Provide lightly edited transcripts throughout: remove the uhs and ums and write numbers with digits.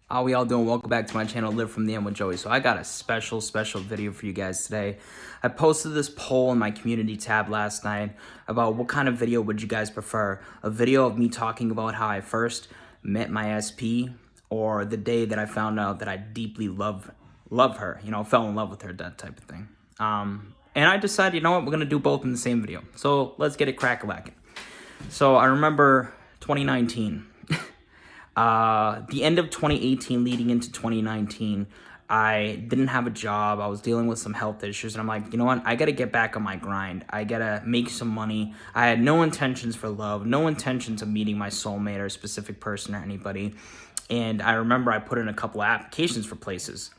How we all doing? Welcome back to my channel, Live From The End with Joey. So I got a special video for you guys today. I posted this poll in my community tab last night about what kind of video would you guys prefer. A video of me talking about how I first met my SP, or the day that I found out that I deeply love her, fell in love with her, that type of thing. And I decided, you know what, we're going to do both in the same video. So let's get it crack-a-lackin'. So I remember 2019. The end of 2018 leading into 2019, I didn't have a job. I was dealing with some health issues, and I'm like, you know what? I got to get back on my grind. I got to make some money. I had no intentions for love, no intentions of meeting my soulmate or a specific person or anybody. And I remember I put in a couple of applications for places.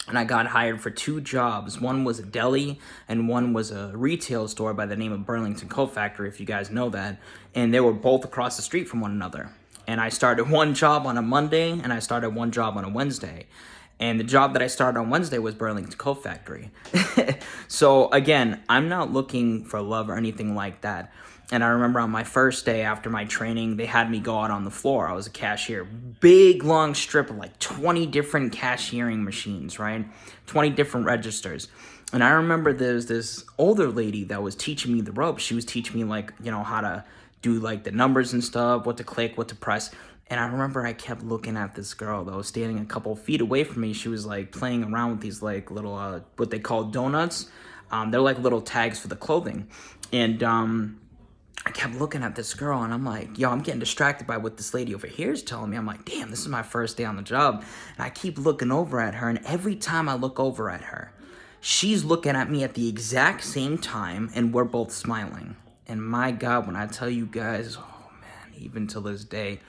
And I got hired for 2 jobs. One was a deli and one was a retail store by the name of Burlington Coat Factory, if you guys know that. And they were both across the street from one another. And I started one job on a Monday and I started one job on a Wednesday. And the job that I started on Wednesday was Burlington Coat Factory. So again, I'm not looking for love or anything like that. And I remember on my first day after my training, they had me go out on the floor. I was a cashier. Big, long strip of like 20 different cashiering machines, right? 20 different registers. And I remember there's this older lady that was teaching me the ropes. She was teaching me, like, how to do like the numbers and stuff, what to click, what to press. And I remember I kept looking at this girl that was standing a couple feet away from me. She was like playing around with these like little, what they call donuts. They're like little tags for the clothing. And I kept looking at this girl and I'm like, yo, I'm getting distracted by what this lady over here is telling me. I'm like, damn, this is my first day on the job. And I keep looking over at her. And every time I look over at her, she's looking at me at the exact same time and we're both smiling. And my God, when I tell you guys, oh man, even to this day,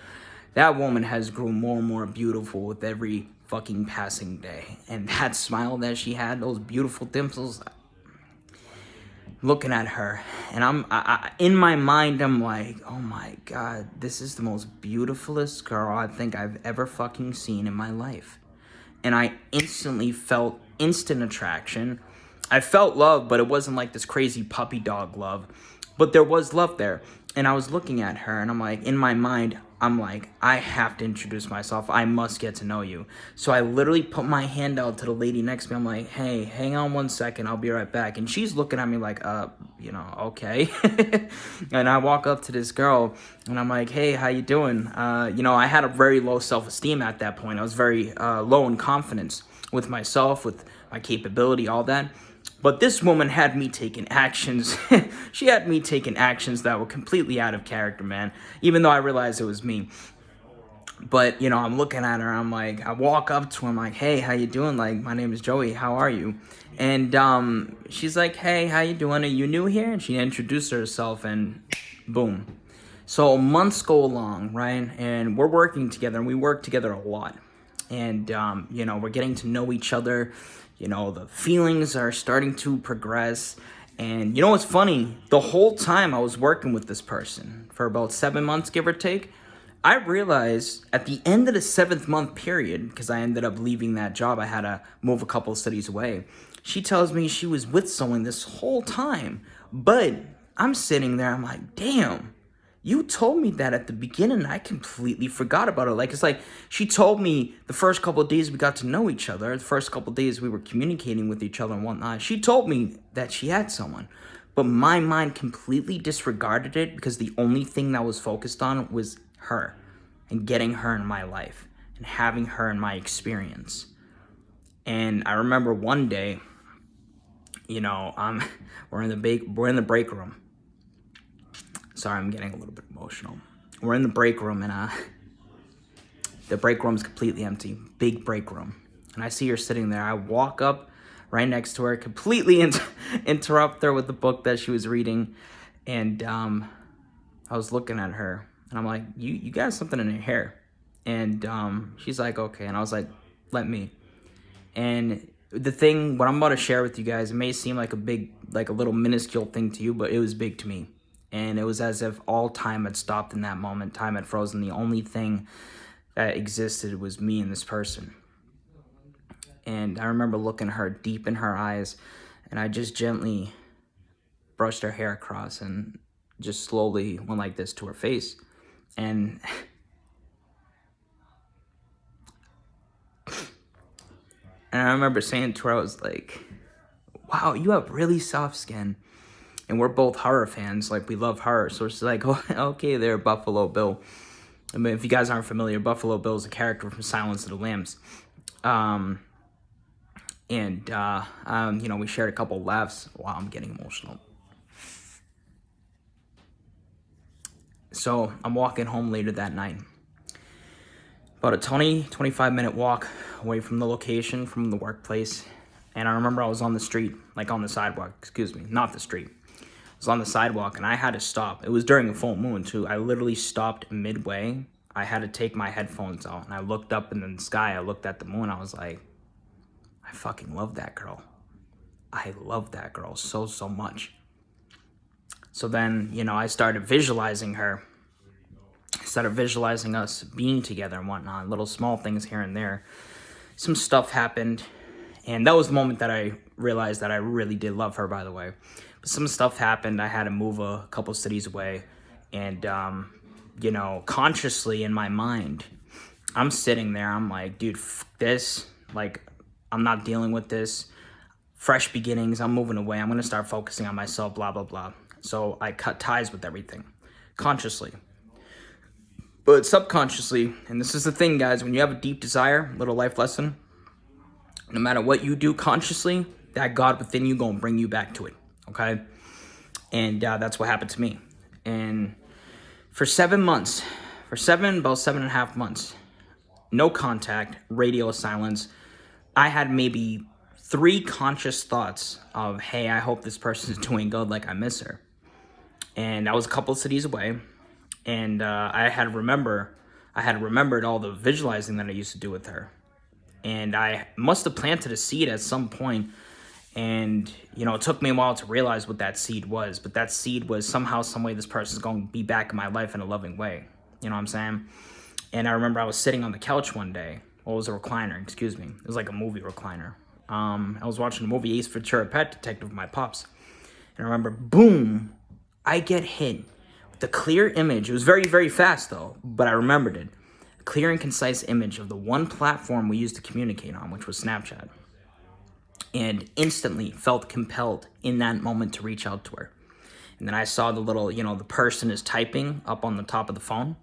that woman has grown more and more beautiful with every fucking passing day. And that smile that she had, those beautiful dimples, looking at her, and in my mind, I'm like, oh my God, this is the most beautifulest girl I think I've ever fucking seen in my life. And I instantly felt instant attraction. I felt love, but it wasn't like this crazy puppy dog love. But there was love there. And I was looking at her, and I'm like, in my mind, I'm like, I have to introduce myself. I must get to know you. So I literally put my hand out to the lady next to me. I'm like, hey, hang on one second. I'll be right back. And she's looking at me like, okay. And I walk up to this girl, and I'm like, hey, how you doing? I had a very low self-esteem at that point. I was very low in confidence with myself, with my capability, all that. But this woman had me taking actions. She had me taking actions that were completely out of character, man. Even though I realized it was me. But, I'm looking at her. I'm like, I walk up to her. I'm like, hey, how you doing? Like, my name is Joey. How are you? And she's like, hey, how you doing? Are you new here? And she introduced herself, and boom. So months go along, right? And we're working together, and we work together a lot. And, we're getting to know each other. The feelings are starting to progress. And what's funny? The whole time I was working with this person for about 7 months, give or take, I realized at the end of the 7th month period, because I ended up leaving that job, I had to move a couple of cities away. She tells me she was with someone this whole time. But I'm sitting there, I'm like, damn. You told me that at the beginning. I completely forgot about it. Like, it's like she told me the first couple of days we got to know each other, the first couple of days we were communicating with each other and whatnot. She told me that she had someone. But my mind completely disregarded it because the only thing that was focused on was her and getting her in my life and having her in my experience. And I remember one day, we're in the break room. Sorry, I'm getting a little bit emotional. We're in the break room, and the break room's completely empty. Big break room. And I see her sitting there. I walk up right next to her, completely interrupt her with the book that she was reading. And I was looking at her, and I'm like, you got something in your hair. And she's like, okay. And I was like, let me. And what I'm about to share with you guys, it may seem like a little minuscule thing to you, but it was big to me. And it was as if all time had stopped in that moment. Time had frozen. The only thing that existed was me and this person. And I remember looking her deep in her eyes, and I just gently brushed her hair across and just slowly went like this to her face. And And I remember saying to her, I was like, wow, you have really soft skin. And we're both horror fans. Like, we love horror. So it's like, oh, okay, there, Buffalo Bill. I mean, if you guys aren't familiar, Buffalo Bill is a character from Silence of the Lambs. You know, we shared a couple laughs. Wow, I'm getting emotional. So I'm walking home later that night. About a 25 minute walk away from the location, from the workplace. And I remember I was on the street, like on the sidewalk, excuse me, not the street. I was on the sidewalk and I had to stop. It was during a full moon too. I literally stopped midway. I had to take my headphones out and I looked up in the sky. I looked at the moon. I was like, I fucking love that girl. I love that girl so, so much. So then, you know, I started visualizing her. I started visualizing us being together and whatnot, little small things here and there. Some stuff happened, and that was the moment that I realized that I really did love her, by the way. But some stuff happened. I had to move a couple cities away, and, you know, consciously in my mind, I'm sitting there. I'm like, dude, this. Like, I'm not dealing with this. Fresh beginnings. I'm moving away. I'm going to start focusing on myself, blah, blah, blah. So I cut ties with everything, consciously. But subconsciously, and this is the thing, guys, when you have a deep desire, little life lesson, no matter what you do consciously, that God within you gonna bring you back to it, okay? And that's what happened to me. And for 7 months, about 7.5 months, no contact, radio silence, I had maybe 3 conscious thoughts of, hey, I hope this person's doing good, like I miss her. And I was a couple cities away, and I had remembered all the visualizing that I used to do with her. And I must have planted a seed at some point, and, you know, it took me a while to realize what that seed was, but that seed was somehow, some way, this person's going to be back in my life in a loving way. You know what I'm saying? And I remember I was sitting on the couch one day. Well, it was a recliner, excuse me. It was like a movie recliner. I was watching the movie Ace Ventura: Pet Detective with my pops. And I remember, boom, I get hit with the clear image. It was very, very fast, though, but I remembered it. A clear and concise image of the one platform we used to communicate on, which was Snapchat. And instantly felt compelled in that moment to reach out to her. And then I saw the little, you know, the person is typing up on the top of the phone.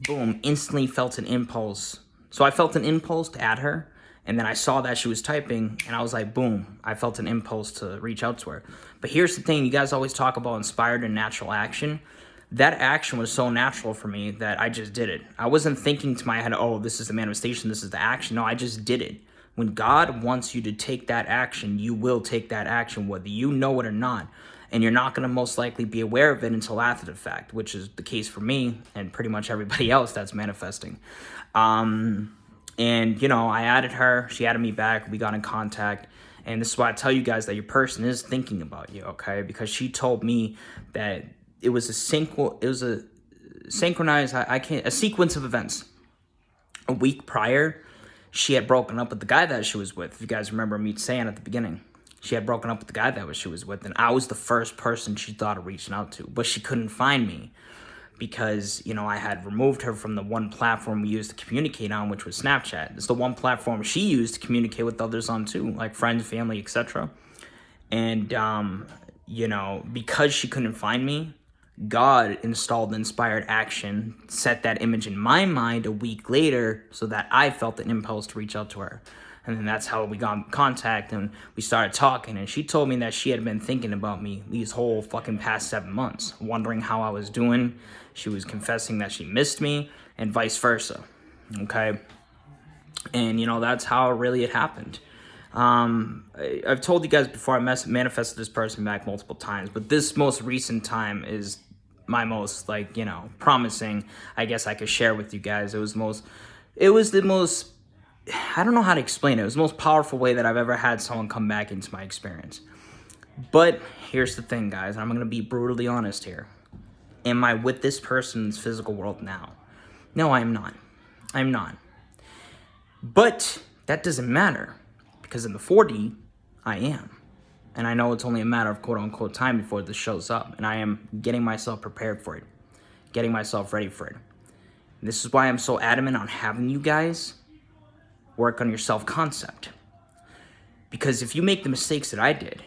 Boom, instantly felt an impulse. So I felt an impulse to add her. And then I saw that she was typing, and I was like, boom, I felt an impulse to reach out to her. But here's the thing, you guys always talk about inspired and natural action. That action was so natural for me that I just did it. I wasn't thinking to my head, oh, this is the manifestation, this is the action. No, I just did it. When God wants you to take that action, you will take that action, whether you know it or not. And you're not going to most likely be aware of it until after the fact, which is the case for me and pretty much everybody else that's manifesting. And, you know, I added her, she added me back, we got in contact, and this is why I tell you guys that your person is thinking about you, okay? Because she told me that it was a synchronized, a sequence of events. A week prior, she had broken up with the guy that she was with. If you guys remember me saying at the beginning, she had broken up with the guy that she was with, and I was the first person she thought of reaching out to, but she couldn't find me. Because, you know, I had removed her from the one platform we used to communicate on, which was Snapchat. It's the one platform she used to communicate with others on too, like friends, family, etc. And, you know, because she couldn't find me, God installed inspired action, set that image in my mind a week later so that I felt an impulse to reach out to her. And then that's how we got in contact and we started talking. And she told me that she had been thinking about me these whole fucking past 7 months, wondering how I was doing. She was confessing that she missed me and vice versa. Okay. And, you know, that's how really it happened. I've told you guys before, I manifested this person back multiple times, but this most recent time is my most, like, you know, promising, I guess I could share with you guys. It was the most, I don't know how to explain it. It was the most powerful way that I've ever had someone come back into my experience. But here's the thing, guys, and I'm going to be brutally honest here. Am I with this person's physical world now? No, I am not. I'm not. But that doesn't matter, because in the 4D, I am. And I know it's only a matter of quote-unquote time before this shows up, and I am getting myself prepared for it, getting myself ready for it. And this is why I'm so adamant on having you guys work on your self-concept. Because if you make the mistakes that I did,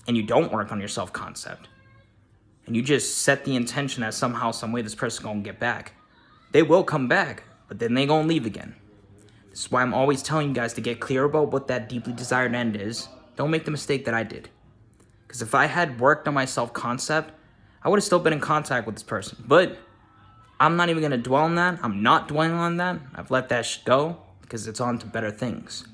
and you don't work on your self-concept, and you just set the intention that somehow, some way this person gonna get back, they will come back, but then they gonna leave again. This is why I'm always telling you guys to get clear about what that deeply desired end is. Don't make the mistake that I did. Because if I had worked on my self-concept, I would have still been in contact with this person. But I'm not even going to dwell on that. I'm not dwelling on that. I've let that shit go because it's on to better things.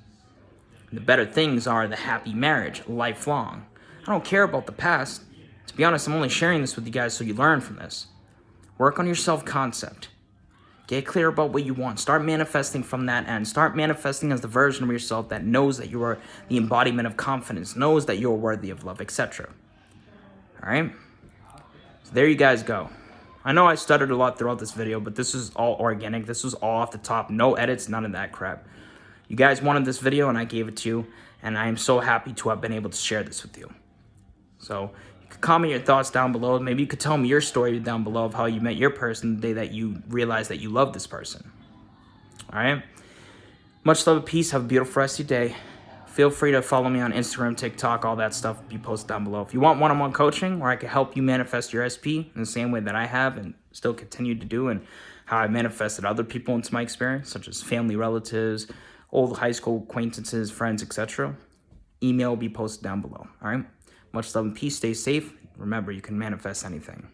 And the better things are the happy marriage, lifelong. I don't care about the past. To be honest, I'm only sharing this with you guys so you learn from this. Work on your self-concept. Get clear about what you want. Start manifesting from that end. Start manifesting as the version of yourself that knows that you are the embodiment of confidence, knows that you're worthy of love, etc. All right? So there you guys go. I know I stuttered a lot throughout this video, but this is all organic. This was all off the top. No edits, none of that crap. You guys wanted this video, and I gave it to you, and I am so happy to have been able to share this with you. So you could comment your thoughts down below. Maybe you could tell me your story down below of how you met your person the day that you realized that you love this person. All right? Much love and peace. Have a beautiful rest of your day. Feel free to follow me on Instagram, TikTok, all that stuff be posted down below. If you want one-on-one coaching where I can help you manifest your SP in the same way that I have and still continue to do, and how I manifested other people into my experience, such as family, relatives, old high school acquaintances, friends, etc., email will be posted down below. All right? Much love and peace. Stay safe. Remember, you can manifest anything.